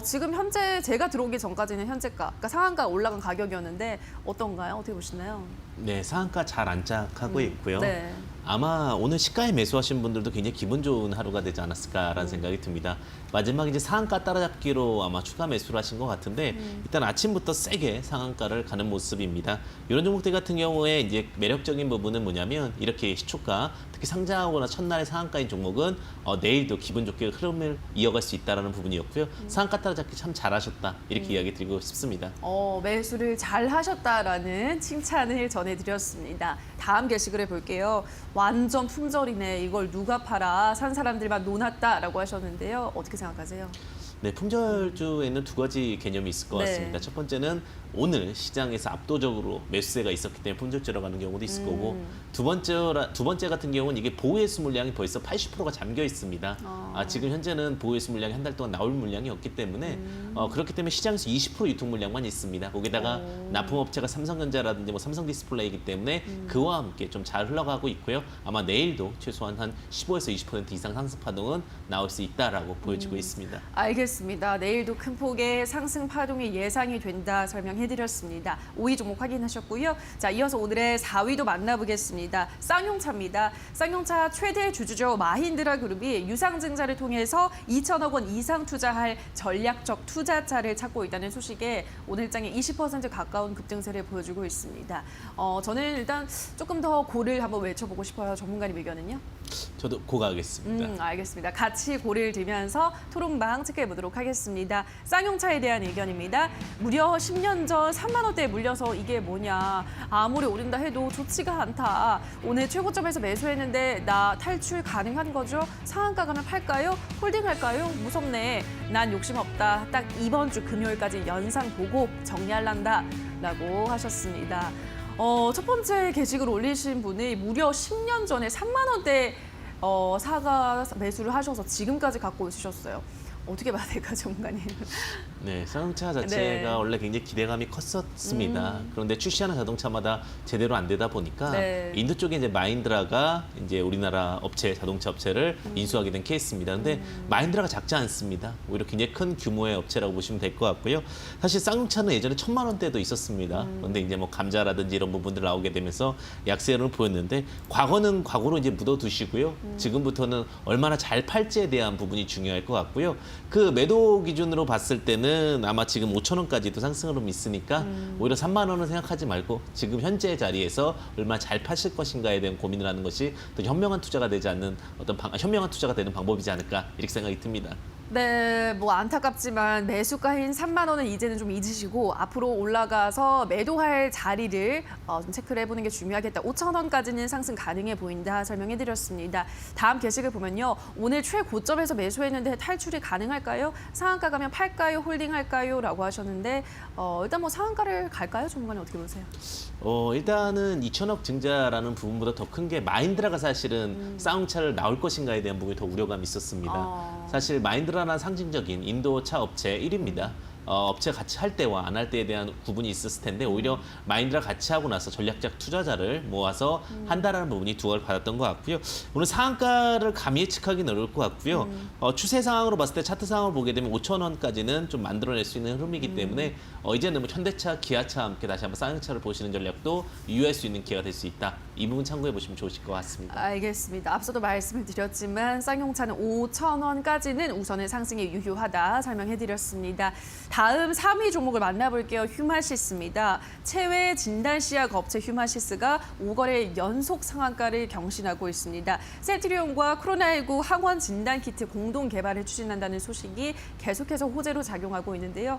지금 현재 제가 들어오기 전까지는 현재가 그러니까 상한가 올라간 가격이었는데 어떤가요? 어떻게 보시나요? 네, 상한가 잘 안착하고 있고요. 네. 아마 오늘 시가에 매수하신 분들도 굉장히 기분 좋은 하루가 되지 않았을까라는 생각이 듭니다. 마지막 이제 상한가 따라잡기로 아마 추가 매수를 하신 것 같은데 일단 아침부터 세게 상한가를 가는 모습입니다. 이런 종목들 같은 경우에 이제 매력적인 부분은 뭐냐면 이렇게 시초가 특히 상장하거나 첫날의 상한가인 종목은 내일도 기분 좋게 흐름을 이어갈 수 있다는 부분이었고요. 상한가 따라잡기 참 잘하셨다 이렇게 이야기 드리고 싶습니다. 매수를 잘 하셨다라는 칭찬을 전해드렸습니다. 다음 게시글에 볼게요. 완전 품절이네. 이걸 누가 팔아? 산 사람들만 논았다라고 하셨는데요. 어떻게 생각하세요? 네, 품절주에는 두 가지 개념이 있을 것 네. 같습니다. 첫 번째는 오늘 시장에서 압도적으로 매수세가 있었기 때문에 품절주로 가는 경우도 있을 거고 두 번째 같은 경우는 이게 보유해수 물량이 벌써 80%가 잠겨 있습니다. 지금 현재는 보유해수 물량이 한 달 동안 나올 물량이 없기 때문에 그렇기 때문에 시장에서 20% 유통 물량만 있습니다. 거기다가 납품업체가 삼성전자라든지 뭐 삼성디스플레이이기 때문에 그와 함께 좀 잘 흘러가고 있고요. 아마 내일도 최소한 한 15에서 20% 이상 상승 파동은 나올 수 있다라고 보여지고 있습니다. 알겠습니다. 내일도 큰 폭의 상승 파동이 예상이 된다 설명해드렸습니다. 5위 종목 확인하셨고요. 자, 이어서 오늘의 4위도 만나보겠습니다. 쌍용차입니다. 쌍용차 최대 주주죠. 마힌드라 그룹이 유상증자를 통해서 2천억 원 이상 투자할 전략적 투자자를 찾고 있다는 소식에 오늘장에 20% 가까운 급등세를 보여주고 있습니다. 저는 일단 조금 더 고를 한번 외쳐보고 싶어요. 전문가님 의견은요? 저도 고가하겠습니다. 알겠습니다. 같이 고를 들면서 토론방 체크해 보도록 하겠습니다. 쌍용차에 대한 의견입니다. 무려 10년 전 3만 원대에 물려서 이게 뭐냐. 아무리 오른다 해도 좋지가 않다. 오늘 최고점에서 매수했는데 나 탈출 가능한 거죠? 상한가 가면 팔까요? 홀딩할까요? 무섭네. 난 욕심 없다. 딱 이번 주 금요일까지 연상 보고 정리할란다. 라고 하셨습니다. 첫 번째 게시글 올리신 분이 무려 10년 전에 3만 원대 사과 매수를 하셔서 지금까지 갖고 있으셨어요. 어떻게 봐야 될까, 전문가님? 네, 쌍용차 자체가 네. 원래 굉장히 기대감이 컸었습니다. 그런데 출시하는 자동차마다 제대로 안 되다 보니까 네. 인도 쪽에 이제 마힌드라가 이제 우리나라 업체, 자동차 업체를 인수하게 된 케이스입니다. 근데 마힌드라가 작지 않습니다. 오히려 굉장히 큰 규모의 업체라고 보시면 될 것 같고요. 사실 쌍용차는 예전에 1,000만 원대도 있었습니다. 그런데 이제 뭐 감자라든지 이런 부분들 나오게 되면서 약세를 보였는데 과거는 과거로 이제 묻어두시고요. 지금부터는 얼마나 잘 팔지에 대한 부분이 중요할 것 같고요. 그 매도 기준으로 봤을 때는 아마 지금 5천 원까지도 상승 흐름이 있으니까 오히려 3만 원은 생각하지 말고 지금 현재 자리에서 얼마나 잘 파실 것인가에 대한 고민을 하는 것이 더 현명한 투자가 되지 않는 현명한 투자가 되는 방법이지 않을까 이렇게 생각이 듭니다. 네, 뭐 안타깝지만 매수가인 3만 원은 이제는 좀 잊으시고 앞으로 올라가서 매도할 자리를 좀 체크를 해보는 게 중요하겠다. 5천 원까지는 상승 가능해 보인다 설명해드렸습니다. 다음 게시글 보면요. 오늘 최고점에서 매수했는데 탈출이 가능할까요? 상한가 가면 팔까요? 홀딩할까요? 라고 하셨는데 일단 뭐 상한가를 갈까요? 전문가님 어떻게 보세요? 일단은 2천억 증자라는 부분보다 더 큰 게 마힌드라가 사실은 쌍용차를 나올 것인가에 대한 부분이 더 우려감이 있었습니다. 사실 마힌드라는 상징적인 인도 차 업체 1위입니다. 업체 같이 할 때와 안 할 때에 대한 구분이 있었을 텐데 오히려 마힌드라 같이 하고 나서 전략적 투자자를 모아서 한다라는 부분이 두각을 받았던 것 같고요. 오늘 상한가를 감히 예측하기는 어려울 것 같고요. 추세 상황으로 봤을 때 차트 상황을 보게 되면 5천 원까지는 좀 만들어낼 수 있는 흐름이기 때문에 이제는 뭐 현대차, 기아차와 함께 다시 한번 쌍용차를 보시는 전략도 유효할 수 있는 기회가 될 수 있다. 이 부분 참고해 보시면 좋으실 것 같습니다. 알겠습니다. 앞서도 말씀을 드렸지만 쌍용차는 5천 원까지는 우선은 상승이 유효하다 설명해드렸습니다. 다음 3위 종목을 만나볼게요. 휴마시스입니다. 체외 진단시약 업체 휴마시스가 5거래 연속 상한가를 경신하고 있습니다. 셀트리온과 코로나19 항원 진단키트 공동 개발을 추진한다는 소식이 계속해서 호재로 작용하고 있는데요.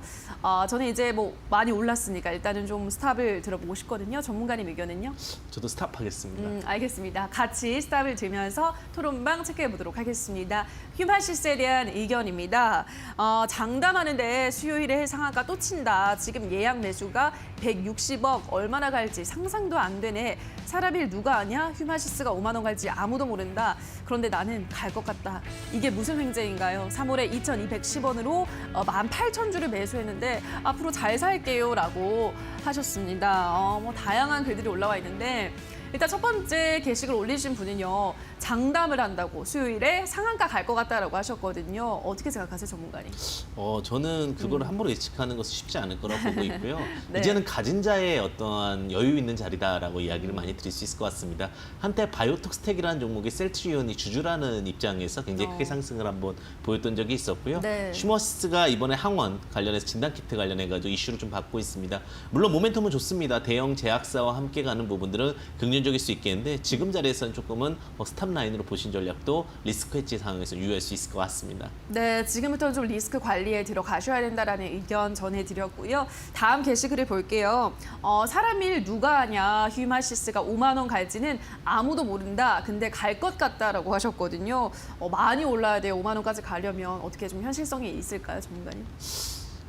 저는 이제 뭐 많이 올랐으니까 일단은 좀 스탑을 들어보고 싶거든요. 전문가님 의견은요? 저도 스탑하겠습니다. 알겠습니다. 같이 스탑을 들면서 토론방 체크해 보도록 하겠습니다. 휴마시스에 대한 의견입니다. 장담하는데 수요일에 상한가 또 친다. 지금 예약 매수가 160억 얼마나 갈지 상상도 안 되네. 사람일 누가 아냐? 휴마시스가 5만 원 갈지 아무도 모른다. 그런데 나는 갈 것 같다. 이게 무슨 횡재인가요? 3월에 2,210원으로 18,000주를 매수했는데 앞으로 잘 살게요 라고 하셨습니다. 뭐 다양한 글들이 올라와 있는데 일단 첫 번째 게시글 올리신 분은요. 장담을 한다고 수요일에 상한가 갈 것 같다라고 하셨거든요. 어떻게 생각하세요, 전문가님? 저는 그걸 함부로 예측하는 것은 쉽지 않을 거라고 보고 있고요. 네. 이제는 가진 자의 어떠한 여유 있는 자리다라고 이야기를 많이 드릴 수 있을 것 같습니다. 한때 바이오톡스텍이라는 종목이 셀트리온이 주주라는 입장에서 굉장히 크게 상승을 한번 보였던 적이 있었고요. 네. 휴머시스가 이번에 항원 관련해서 진단키트 관련해가지고 이슈를 좀 받고 있습니다. 물론 모멘텀은 좋습니다. 대형 제약사와 함께 가는 부분들은 긍정적일 수 있겠는데 지금 자리에서는 조금은 스탑 라인으로 보신 전략도 리스크 해지 상황에서 유효할 수 있을 것 같습니다. 네, 지금부터 좀 리스크 관리에 들어가셔야 된다라는 의견 전해드렸고요. 다음 게시글을 볼게요. 사람일 누가 아냐? 휴마시스가 5만 원 갈지는 아무도 모른다. 근데 갈 것 같다라고 하셨거든요. 많이 올라야 돼요. 5만 원까지 가려면 어떻게 좀 현실성이 있을까요, 전문가님?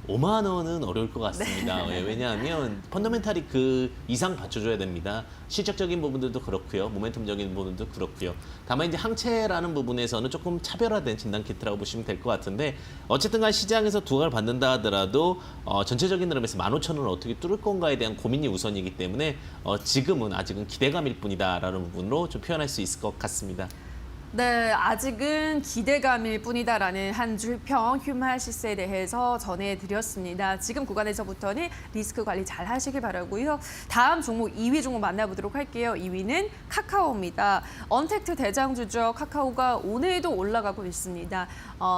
5만 원은 어려울 것 같습니다. 네. 왜냐하면 펀더멘탈이 그 이상 받쳐줘야 됩니다. 실적적인 부분들도 그렇고요. 모멘텀적인 부분도 그렇고요. 다만 이제 항체라는 부분에서는 조금 차별화된 진단키트라고 보시면 될 것 같은데 어쨌든 간 시장에서 두각을 받는다 하더라도 전체적인 흐름에서 15,000원을 어떻게 뚫을 건가에 대한 고민이 우선이기 때문에 지금은 아직은 기대감일 뿐이다라는 부분으로 좀 표현할 수 있을 것 같습니다. 네, 아직은 기대감일 뿐이다라는 한 줄 평 휴마시스에 대해서 전해드렸습니다. 지금 구간에서부터는 리스크 관리 잘 하시길 바라고요. 다음 종목 2위 종목 만나보도록 할게요. 2위는 카카오입니다. 언택트 대장주죠. 카카오가 오늘도 올라가고 있습니다.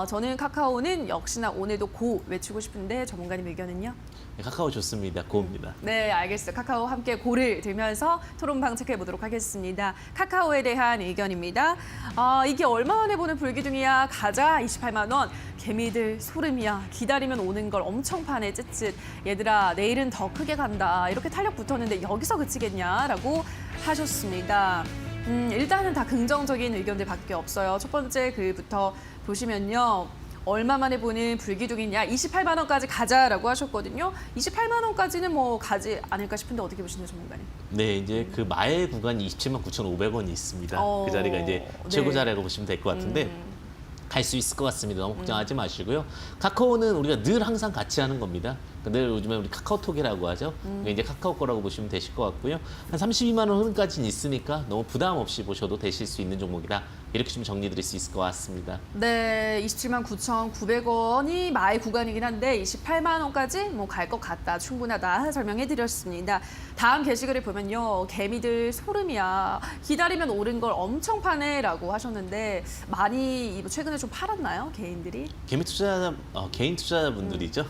저는 카카오는 역시나 오늘도 고 외치고 싶은데 전문가님 의견은요? 네, 카카오 좋습니다. 고입니다. 네, 알겠어요. 카카오 함께 고를 들면서 토론방 체크해 보도록 하겠습니다. 카카오에 대한 의견입니다. 이게 얼마 만에 보는 불기둥이야. 가자 28만 원. 개미들 소름이야. 기다리면 오는 걸 엄청 파네 쯧쯧. 얘들아 내일은 더 크게 간다. 이렇게 탄력 붙었는데 여기서 그치겠냐라고 하셨습니다. 일단은 다 긍정적인 의견들밖에 없어요. 첫 번째 글부터 보시면요. 얼마 만에 보는 불기둥이냐 28만 원까지 가자라고 하셨거든요. 28만 원까지는 뭐 가지 않을까 싶은데 어떻게 보시나요, 전문가님? 네, 이제 그 마의 구간이 27만 9,500원이 있습니다. 그 자리가 이제 네. 최고 자리라고 보시면 될 것 같은데 갈 수 있을 것 같습니다. 너무 걱정하지 마시고요. 카카오는 우리가 늘 항상 같이 하는 겁니다. 늘 요즘에 우리 카카오톡이라고 하죠. 이제 카카오 거라고 보시면 되실 것 같고요. 한 32만 원 흐름까지는 있으니까 너무 부담 없이 보셔도 되실 수 있는 종목이다. 이렇게 좀 정리 드릴 수 있을 것 같습니다. 네, 27만 9,900원이 마의 구간이긴 한데 28만 원까지 뭐 갈 것 같다, 충분하다 설명해 드렸습니다. 다음 게시글을 보면요. 개미들 소름이야. 기다리면 오른 걸 엄청 파네라고 하셨는데 많이 최근에 좀 팔았나요, 개인들이? 개인 투자자분들이죠.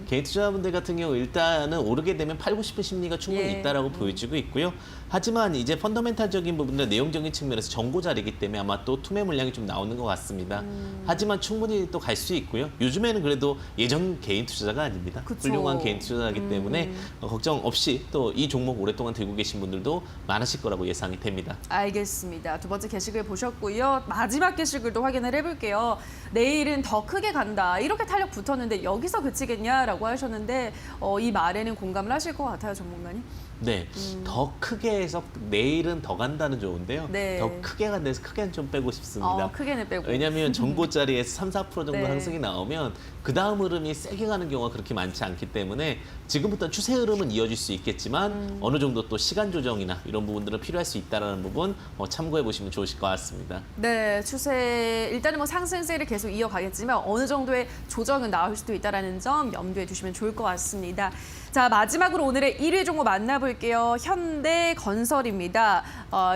개인 투자자분들 같은 경우 일단은 오르게 되면 팔고 싶은 심리가 충분히 예. 있다라고 보여지고 있고요. 하지만 이제 펀더멘탈적인 부분들 내용적인 측면에서 정고 자리이기 때문에 아마 또 투매 물량이 좀 나오는 것 같습니다. 하지만 충분히 또 갈 수 있고요. 요즘에는 그래도 예전 개인 투자자가 아닙니다. 그쵸. 훌륭한 개인 투자자이기 때문에 걱정 없이 또 이 종목 오랫동안 들고 계신 분들도 많으실 거라고 예상이 됩니다. 알겠습니다. 두 번째 게시글 보셨고요. 마지막 게시글도 확인을 해볼게요. 내일은 더 크게 간다. 이렇게 탄력 붙었는데 여기서 그치겠냐라고 하셨는데 이 말에는 공감을 하실 것 같아요, 전문가님. 네, 더 크게 해서 내일은 더 간다는 좋은데요. 네. 더 크게 간다해서 크게는 좀 빼고 싶습니다. 크게는 빼고. 왜냐하면 전고짜리에서 3, 4% 정도 네. 상승이 나오면 그 다음 흐름이 세게 가는 경우가 그렇게 많지 않기 때문에 지금부터 추세 흐름은 이어질 수 있겠지만 어느 정도 또 시간 조정이나 이런 부분들은 필요할 수 있다는 부분 참고해 보시면 좋으실 것 같습니다. 네, 추세 일단은 뭐 상승세를 계속 이어가겠지만 어느 정도의 조정은 나올 수도 있다는 점 염두에 두시면 좋을 것 같습니다. 자, 마지막으로 오늘의 1위 종목 만나볼게요. 현대건설입니다.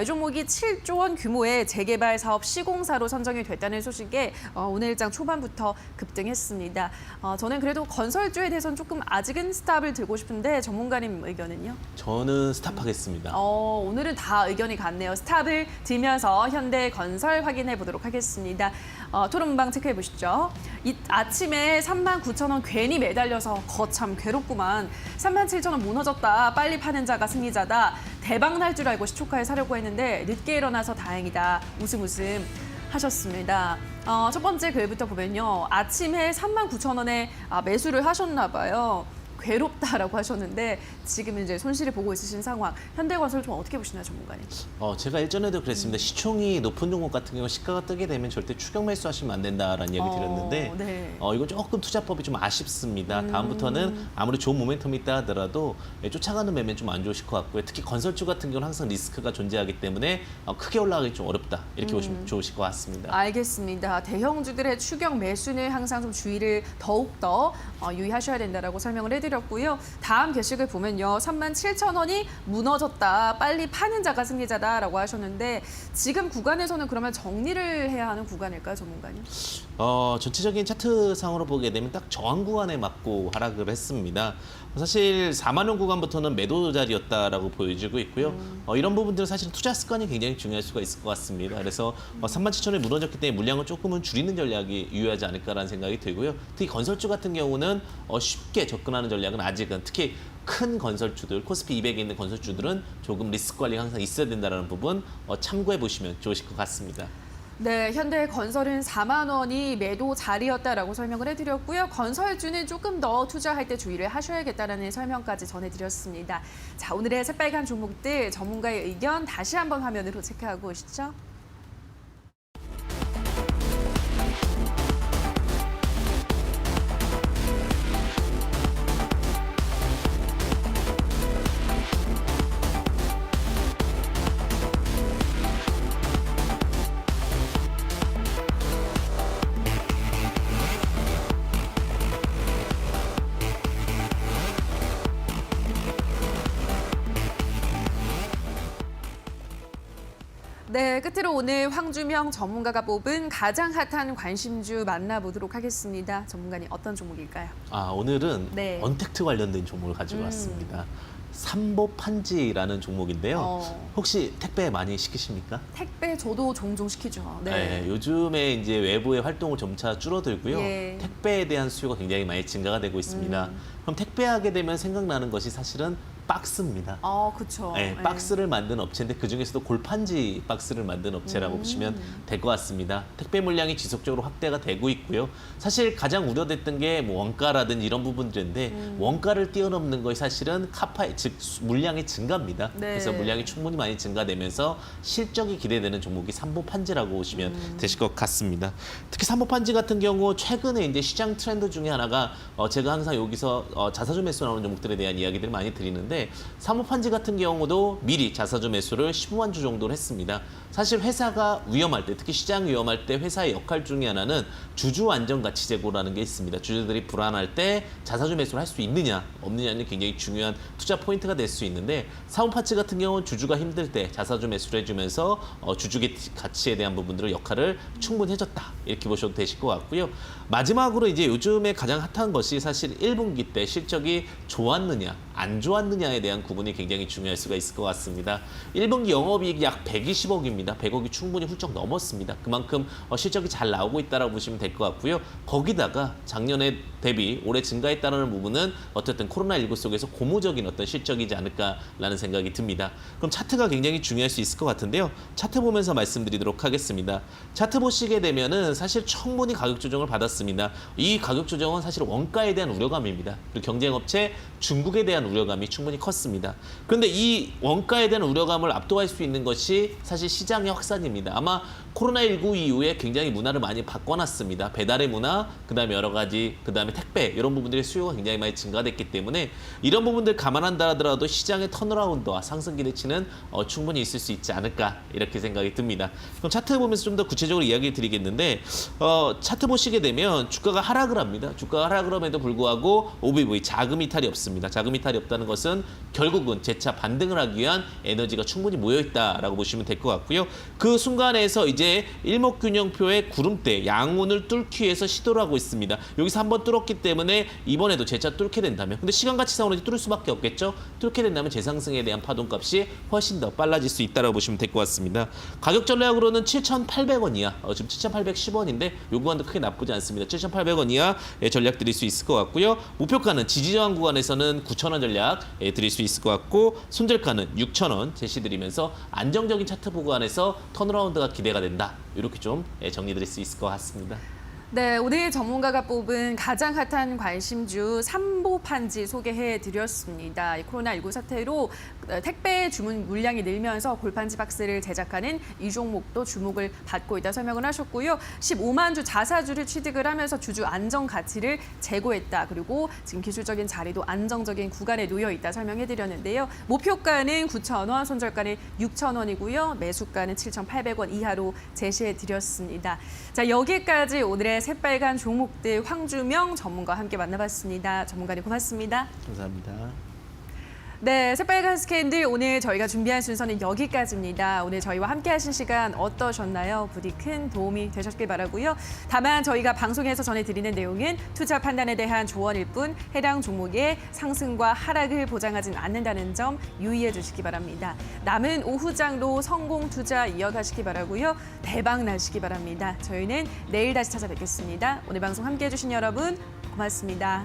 이 종목이 7조 원 규모의 재개발 사업 시공사로 선정이 됐다는 소식에 오늘 일장 초반부터 급등했습니다. 저는 그래도 건설주에 대해서는 조금 아직은 스탑을 들고 싶은데 전문가님 의견은요? 저는 스탑하겠습니다. 오늘은 다 의견이 같네요. 스탑을 들면서 현대건설 확인해 보도록 하겠습니다. 토론방 체크해 보시죠. 아침에 39,000원 괜히 매달려서 거참 괴롭구만. 37,000원 무너졌다. 빨리 파는 자가 승리자다. 대박 날 줄 알고 시초가에 사려고 했는데 늦게 일어나서 다행이다. 웃음 하셨습니다. 첫 번째 글부터 보면요. 아침에 39,000원에 매수를 하셨나 봐요. 괴롭다라고 하셨는데 지금 이제 손실을 보고 있으신 상황. 현대건설 좀 어떻게 보시나요, 전문가님? 제가 일전에도 그랬습니다. 시총이 높은 종목 같은 경우 시가가 뜨게 되면 절대 추격 매수하시면 안 된다라는 이야기 드렸는데 네. 이건 조금 투자법이 좀 아쉽습니다. 다음부터는 아무리 좋은 모멘텀이 있다 하더라도 쫓아가는 매매는 좀 안 좋으실 것 같고요. 특히 건설주 같은 경우는 항상 리스크가 존재하기 때문에 크게 올라가기 좀 어렵다. 이렇게 보시면 좋으실 것 같습니다. 알겠습니다. 대형주들의 추격 매수는 항상 좀 주의를 더욱더 유의하셔야 된다라고 설명을 해드렸고요. 다음 게시글 보면요. 37,000원이 무너졌다. 빨리 파는 자가 승리자다라고 하셨는데 지금 구간에서는 그러면 정리를 해야 하는 구간일까요, 전문가님? 전체적인 차트상으로 보게 되면 딱 저항 구간에 맞고 하락을 했습니다. 사실 4만 원 구간부터는 매도 자리였다라고 보여지고 있고요. 이런 부분들은 사실 투자 습관이 굉장히 중요할 수가 있을 것 같습니다. 그래서 37,000원이 무너졌기 때문에 물량을 조금은 줄이는 전략이 유효하지 않을까라는 생각이 들고요. 특히 건설주 같은 경우는 쉽게 접근하는 전략은 아직은 특히 큰 건설주들, 코스피 200에 있는 건설주들은 조금 리스크 관리가 항상 있어야 된다는 부분 참고해 보시면 좋으실 것 같습니다. 네, 현대건설은 4만 원이 매도 자리였다라고 설명을 해드렸고요. 건설주는 조금 더 투자할 때 주의를 하셔야겠다라는 설명까지 전해드렸습니다. 자, 오늘의 새빨간 종목들 전문가의 의견 다시 한번 화면으로 체크하고 오시죠. 네, 끝으로 오늘 황주명 전문가가 뽑은 가장 핫한 관심주 만나보도록 하겠습니다. 전문가님 어떤 종목일까요? 오늘은 네. 언택트 관련된 종목을 가지고 왔습니다. 삼보판지라는 종목인데요. 혹시 택배 많이 시키십니까? 택배 저도 종종 시키죠. 네, 요즘에 이제 외부의 활동을 점차 줄어들고요. 예. 택배에 대한 수요가 굉장히 많이 증가가 되고 있습니다. 그럼 택배하게 되면 생각나는 것이 사실은 박스입니다. 그렇죠. 네, 박스를 만든 업체인데 그중에서도 골판지 박스를 만든 업체라고 보시면 될 것 같습니다. 택배 물량이 지속적으로 확대가 되고 있고요. 사실 가장 우려됐던 게 뭐 원가라든지 이런 부분들인데 원가를 뛰어넘는 것이 사실은 즉 물량의 증가입니다. 네. 그래서 물량이 충분히 많이 증가되면서 실적이 기대되는 종목이 삼보판지라고 보시면 되실 것 같습니다. 특히 삼보판지 같은 경우 최근에 이제 시장 트렌드 중에 하나가 제가 항상 여기서 자사주 매수 나오는 종목들에 대한 이야기들을 많이 드리는데 삼보판지 같은 경우도 미리 자사주 매수를 15만 주 정도를 했습니다. 사실 회사가 위험할 때, 특히 시장 위험할 때 회사의 역할 중에 하나는 주주 안정가치 제고라는 게 있습니다. 주주들이 불안할 때 자사주 매수를 할 수 있느냐, 없느냐는 굉장히 중요한 투자 포인트가 될 수 있는데 삼보판지 같은 경우는 주주가 힘들 때 자사주 매수를 해주면서 주주의 가치에 대한 부분들을 역할을 충분히 해줬다. 이렇게 보셔도 되실 것 같고요. 마지막으로 이제 요즘에 가장 핫한 것이 사실 1분기 때 실적이 좋았느냐, 안 좋았느냐에 대한 구분이 굉장히 중요할 수가 있을 것 같습니다. 1분기 영업이익이 약 120억입니다. 100억이 충분히 훌쩍 넘었습니다. 그만큼 실적이 잘 나오고 있다고 보시면 될 것 같고요. 거기다가 작년에 대비 올해 증가했다는 부분은 어쨌든 코로나19 속에서 고무적인 어떤 실적이지 않을까라는 생각이 듭니다. 그럼 차트가 굉장히 중요할 수 있을 것 같은데요. 차트 보면서 말씀드리도록 하겠습니다. 차트 보시게 되면은 사실 충분히 가격 조정을 받았습니다. 이 가격 조정은 사실 원가에 대한 우려감입니다. 그리고 경쟁업체 중국에 대한 대한 우려감이 충분히 컸습니다. 그런데 이 원가에 대한 우려감을 압도할 수 있는 것이 사실 시장의 확산입니다. 아마 코로나19 이후에 굉장히 문화를 많이 바꿔놨습니다. 배달의 문화, 그다음에 여러 가지, 그다음에 택배 이런 부분들의 수요가 굉장히 많이 증가됐기 때문에 이런 부분들 감안한다 하더라도 시장의 턴어라운드와 상승 기대치는 충분히 있을 수 있지 않을까 이렇게 생각이 듭니다. 그럼 차트 보면서 좀 더 구체적으로 이야기를 드리겠는데 차트 보시게 되면 주가가 하락을 합니다. 주가가 하락을 함에도 불구하고 OBV 자금 이탈이 없습니다. 자금 이탈이 없다는 것은 결국은 재차 반등을 하기 위한 에너지가 충분히 모여있다라고 보시면 될 것 같고요. 그 순간에서 이제 일목균형표의 구름대 양운을 뚫기 위해서 시도를 하고 있습니다. 여기서 한번 뚫었기 때문에 이번에도 재차 뚫게 된다면 근데 시간가치상으로 뚫을 수밖에 없겠죠. 뚫게 된다면 재상승에 대한 파동값이 훨씬 더 빨라질 수 있다고 보시면 될 것 같습니다. 가격 전략으로는 7,800원 이하, 지금 7,810원인데 요 구간도 크게 나쁘지 않습니다. 7,800원 이하 전략 드릴 수 있을 것 같고요. 목표가는 지지저항 구간에서는 9,000원 전략 드릴 수 있을 것 같고 손절가는 6,000원 제시드리면서 안정적인 차트 구간에서 턴어라운드가 기대가 된다. 이렇게 좀 정리드릴 수 있을 것 같습니다. 네, 오늘 전문가가 뽑은 가장 핫한 관심주 삼보판지 소개해드렸습니다. 코로나19 사태로 택배 주문 물량이 늘면서 골판지 박스를 제작하는 이 종목도 주목을 받고 있다 설명을 하셨고요. 15만 주 자사주를 취득을 하면서 주주 안정 가치를 제고했다. 그리고 지금 기술적인 자리도 안정적인 구간에 놓여 있다 설명해드렸는데요. 목표가는 9,000원, 손절가는 6,000원이고요. 매수가는 7,800원 이하로 제시해드렸습니다. 자, 여기까지 오늘의 새빨간 종목들 황주명 전문가와 함께 만나봤습니다. 전문가님 고맙습니다. 감사합니다. 네, 새빨간 스캔들 오늘 저희가 준비한 순서는 여기까지입니다. 오늘 저희와 함께 하신 시간 어떠셨나요? 부디 큰 도움이 되셨길 바라고요. 다만 저희가 방송에서 전해드리는 내용은 투자 판단에 대한 조언일 뿐 해당 종목의 상승과 하락을 보장하진 않는다는 점 유의해 주시기 바랍니다. 남은 오후장도 성공 투자 이어가시기 바라고요. 대박 나시기 바랍니다. 저희는 내일 다시 찾아뵙겠습니다. 오늘 방송 함께해 주신 여러분 고맙습니다.